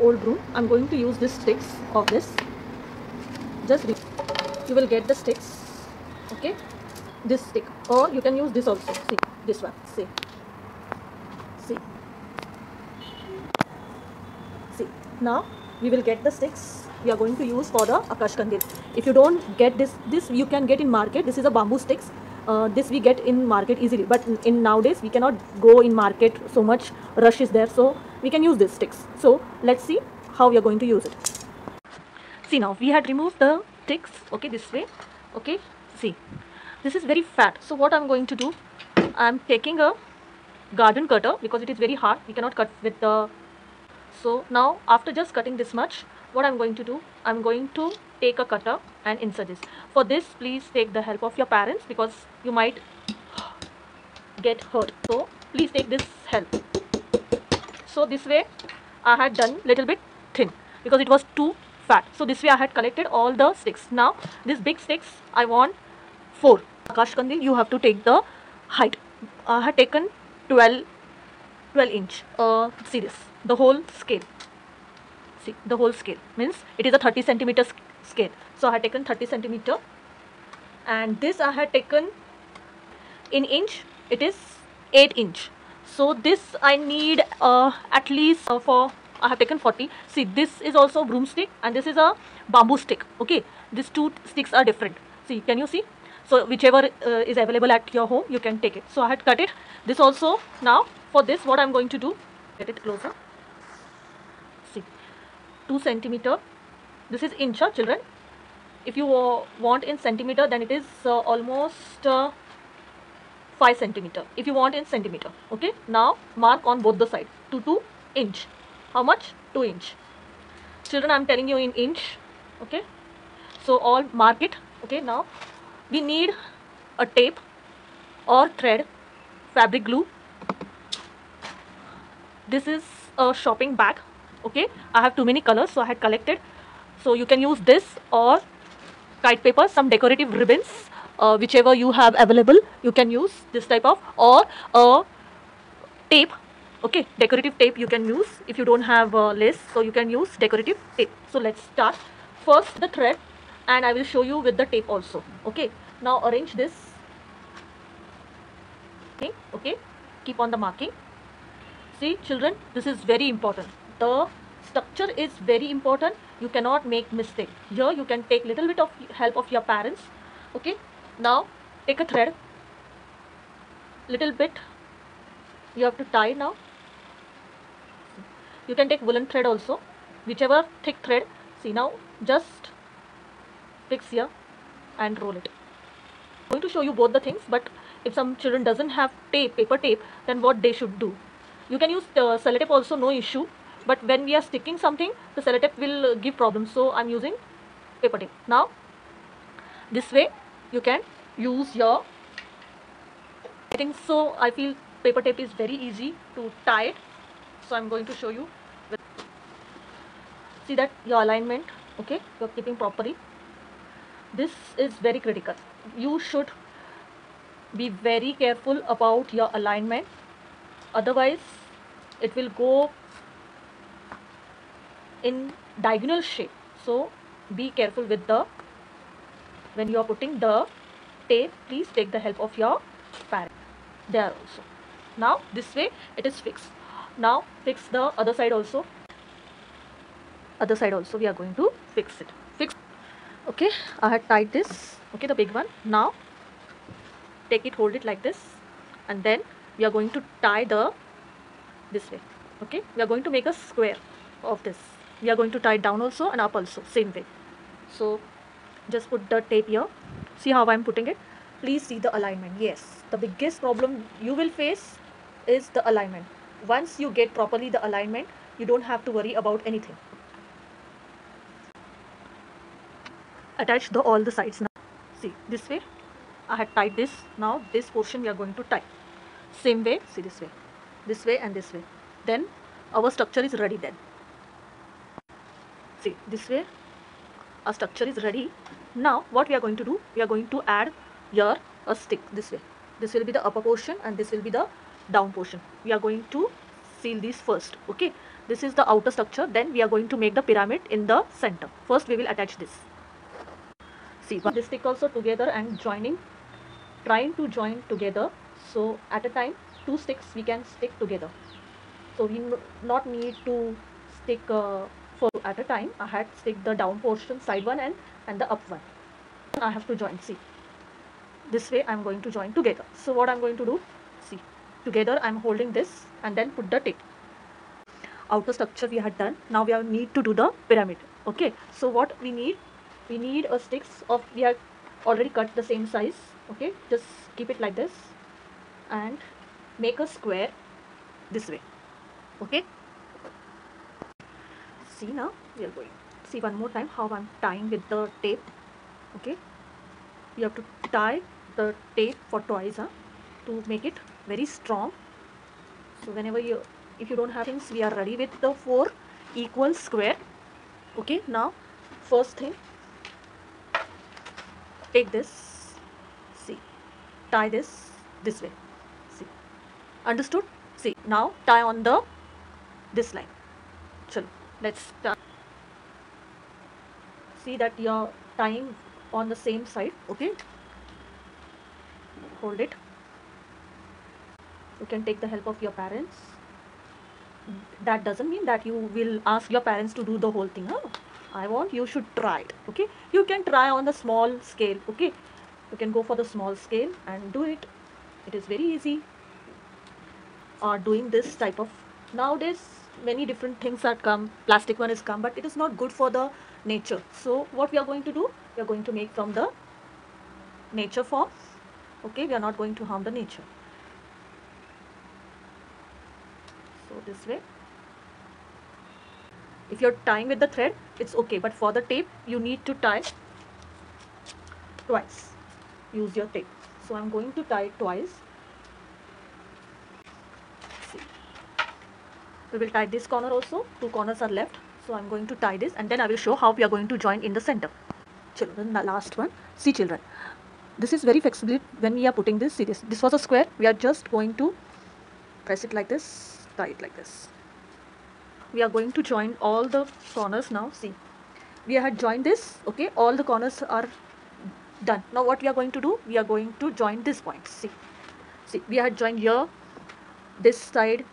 old broom, I'm going to use this sticks of this. Just you will get the sticks, okay, this stick, or you can use this also. See this one, see, now we will get the sticks we are going to use for the Akash Kandil. If you don't get this you can get in market. This is a bamboo sticks. This we get in market easily, but in nowadays we cannot go in market, so much rush is there, so we can use these sticks. So let's see how we are going to use it. See, now we had removed the sticks, okay, this way, okay. See, this is very fat, so what I'm going to do, I'm taking a garden cutter because it is very hard, we cannot cut with the. So now after just cutting this much, what I'm going to do, I'm going to take a cutter and insert this. For this, please take the help of your parents because you might get hurt, so please take this help. So this way I had done little bit thin because it was too fat. So this way I had collected all the sticks. Now these big sticks I want 4. Akash Kandil, you have to take the height. I had taken 12 inch. See this, the whole scale. See, the whole scale means it is a 30 centimeter scale. So I had taken 30 centimeter, and this I had taken in inch. It is 8 inch. So this I need at least for. I have taken 40. See, this is also broomstick and this is a bamboo stick. Okay, these two sticks are different. See, can you see? So whichever is available at your home, you can take it. So I had cut it. This also. Now for this, what I'm going to do, get it closer. See, 2 centimeter. This is inch, children. If you want in centimeter, then it is almost 5 centimeter. If you want in centimeter, okay. Now mark on both the sides. 2 inch. How much? 2 inch. Children, I'm telling you in inch, okay. So all mark it, okay. Now we need a tape or thread, fabric glue. This is a shopping bag, okay. I have too many colors, so I had collected. So you can use this or kite paper, some decorative ribbons, whichever you have available. You can use this type of, or tape, okay, decorative tape you can use. If you don't have lace, so you can use decorative tape. So let's start. First the thread, and I will show you with the tape also, okay. Now arrange this, okay, keep on the marking. See, children, this is very important. The structure is very important. You cannot make mistake. Here you can take little bit of help of your parents, okay. Now take a thread, little bit you have to tie. Now you can take woolen thread also, whichever thick thread. See, now just fix here and roll it. I'm going to show you both the things, but if some children doesn't have tape, paper tape, then what they should do, you can use sellotape also, no issue. But when we are sticking something, the sellotape will give problems, so I'm using paper tape. Now this way you can use your, I think so, I feel paper tape is very easy to tie it, so I'm going to show you. See that your alignment, okay, you're keeping properly. This is very critical. You should be very careful about your alignment, otherwise it will go in diagonal shape. So be careful with the, when you are putting the tape, please take the help of your parent there also. Now this way it is fixed. Now fix the other side also. Other side also we are going to fix it. Okay, I had tied this, okay, the big one. Now take it, hold it like this, and then we are going to tie the this way, okay. We are going to make a square of this. We are going to tie it down also and up also, same way. So just put the tape here. See how I'm putting it. Please see the alignment. Yes, the biggest problem you will face is the alignment. Once you get properly the alignment, you don't have to worry about anything. Attach all the sides. Now see, this way I had tied this. Now this portion we are going to tie same way. See, this way and this way. Then our structure is ready. Then see, this way our structure is ready. Now what we are going to do, we are going to add here a stick this way. This will be the upper portion and this will be the down portion. We are going to seal these first, okay. This is the outer structure. Then we are going to make the pyramid in the center. First we will attach this. See, this stick also together and trying to join together. So at a time, 2 sticks we can stick together. So we not need to stick for at a time. I had stick the down portion, side one and the up one. I have to join. See, this way I'm going to join together. So what I'm going to do, see, together I'm holding this and then put the tape. Outer structure we had done. Now we need to do the pyramid. Okay, so what we need a sticks of, we have already cut the same size. Okay, just keep it like this and make a square this way. Okay, see, now we are going, see one more time how I'm tying with the tape. Okay, you have to tie the tape for twice to make it very strong. So whenever if you don't have things, we are ready with the 4 equal square. Okay, now first thing, take this, see, tie this way, see, understood? See, now tie on the this line. Chalo, let's start. See that you're tying on the same side. Okay, hold it. You can take the help of your parents. That doesn't mean that you will ask your parents to do the whole thing. I want you should try it. Okay, you can try on the small scale. Okay, you can go for the small scale and do it. It is very easy. Doing this type of, nowadays many different things are come, plastic one is come, but it is not good for the nature. So what we are going to do, we are going to make from the nature form. Okay, we are not going to harm the nature. So this way, if you're tying with the thread, it's okay, but for the tape you need to tie twice. Use your tape. So I'm going to tie it twice. See, we will tie this corner also. 2 corners are left, so I'm going to tie this and then I will show how we are going to join in the center. Children, the last one. See children, this is very flexible when we are putting this. See, this was a square. We are just going to press it like this, tie it like this. We are going to join all the corners now. See, we had joined this. Okay, all the corners are done. Now what we are going to do, we are going to join this point. See, we had joined here, this side.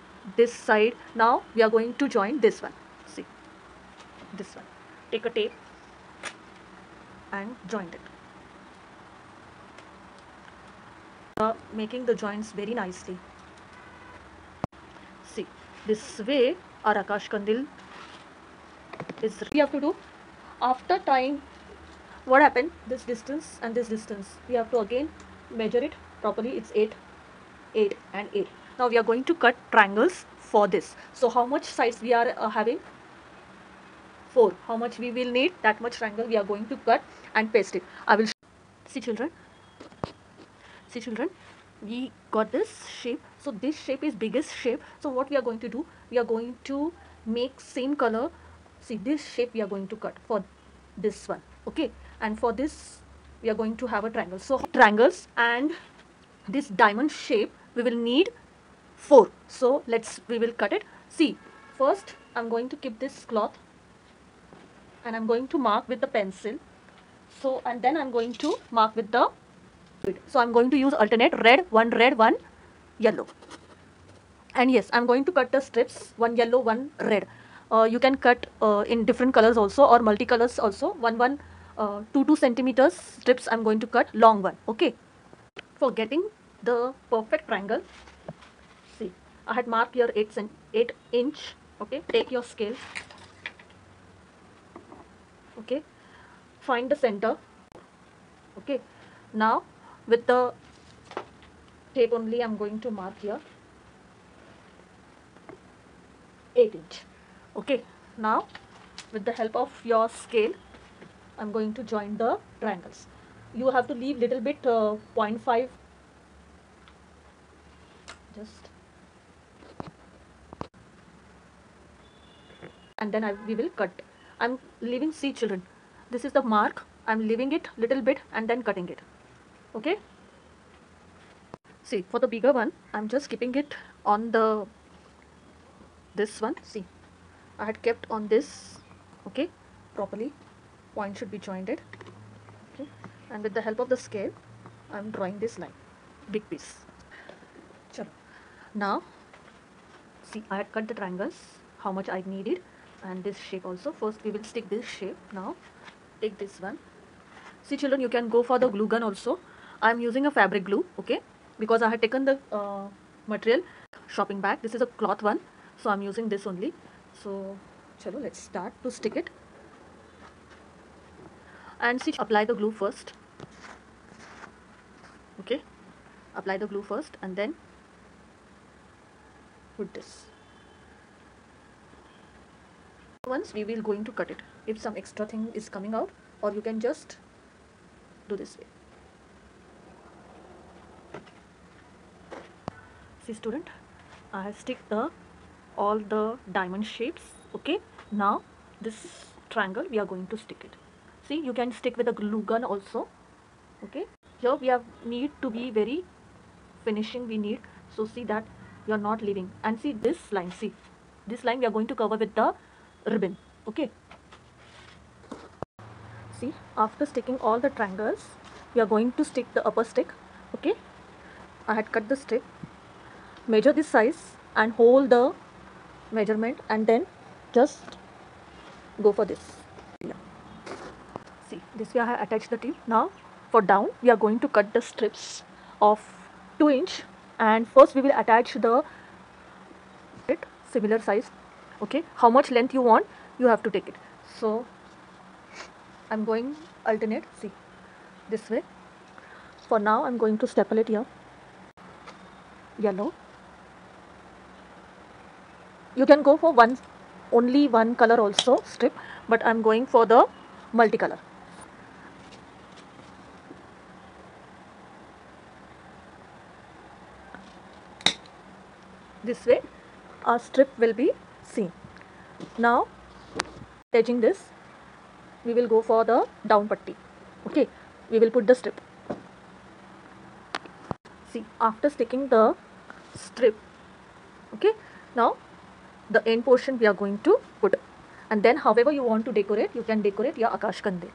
Now we are going to join this one. See, this one. Take a tape and join it. Making the joints very nicely. See, this way our Akash Kandil is. We have to do, after tying, what happened, this distance and this distance, we have to again measure it properly. It's 8, 8 and 8. Now we are going to cut triangles for this. So how much size we are having? 4. How much we will need? That much triangle we are going to cut and paste it. I will see children. See children, we got this shape. So this shape is biggest shape. So what we are going to do, we are going to make same color. See, this shape we are going to cut for this one. Okay, and for this we are going to have a triangle. So triangles and this diamond shape we will need 4. So we will cut it. See, first I'm going to keep this cloth and I'm going to mark with the pencil. So, and then I'm going to mark with the, so I'm going to use alternate red, one yellow. And yes, I'm going to cut the strips, 1 yellow, 1 red. You can cut in different colors also, or multicolors also. 2 centimeters strips I'm going to cut, long one. Okay, for getting the perfect triangle, see, I had marked here 8 inch. Okay, take your scale. Okay, find the center. Okay, now with the tape only I'm going to mark here 8 inch. Okay, now with the help of your scale I'm going to join the triangles. You have to leave little bit 0.5, just, and then we will cut. I'm leaving, see children, this is the mark. I'm leaving it little bit and then cutting it. Okay, see, for the bigger one I'm just keeping it on the this one. See, I had kept on this, okay, properly. Point should be jointed, okay, and with the help of the scale, I'm drawing this line, big piece. Chalo. Now, see, I had cut the triangles, how much I needed, and this shape also. First, we will stick this shape. Now, take this one. See, children, you can go for the glue gun also. I'm using a fabric glue, okay, because I had taken the material shopping bag. This is a cloth one, so I'm using this only. So, chalo, let's start to stick it. And see, apply the glue first, okay, apply the glue first and then put this. Once we will going to cut it if some extra thing is coming out, or you can just do this way. See, student, I have stick the all the diamond shapes, okay. Now this triangle we are going to stick it. See, you can stick with a glue gun also, okay. Here we have need to be very finishing we need, so see that you are not leaving. And see this line, see this line we are going to cover with the ribbon, okay. See, after sticking all the triangles, we are going to stick the upper stick, okay. I had cut the stick, measure this size and hold the measurement and then just go for this. Yeah. See, this way I have attached the tip. Now for down, we are going to cut the strips of 2 inch, and first we will attach the similar size, okay. How much length you want, you have to take it. So I'm going alternate, see, this way. For now I'm going to staple it here, yellow. You can go for only one color also strip, but I'm going for the multicolor. This way our strip will be seen. Now attaching this, we will go for the down putty, okay. We will put the strip. See, after sticking the strip, okay, now the end portion we are going to put, and then however you want to decorate, you can decorate your Akash Kandil.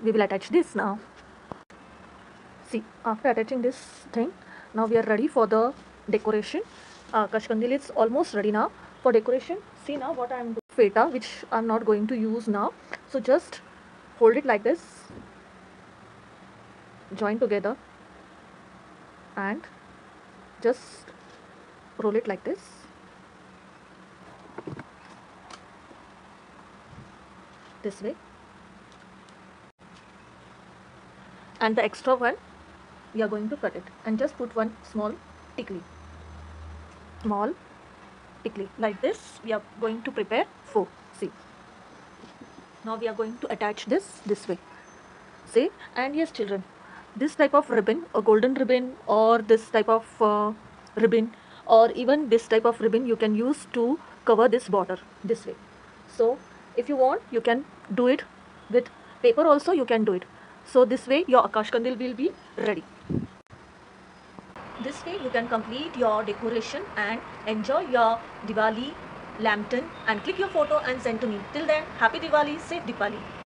We will attach this now. See, after attaching this thing, now we are ready for the decoration. Akash Kandil is almost ready now for decoration. See now what I am doing, feta, which I am not going to use now. So just hold it like this, join together and just roll it like this. This way, and the extra one we are going to cut it and just put one small tickly like this. We are going to prepare 4. See, now we are going to attach this way, see. And yes children, this type of ribbon, a golden ribbon, or this type of ribbon, or even this type of ribbon, you can use to cover this border this way. So if you want, you can do it with paper also, you can do it. So this way your Akash Kandil will be ready. This way you can complete your decoration and enjoy your Diwali lantern, and click your photo and send to me. Till then, happy Diwali, safe Diwali.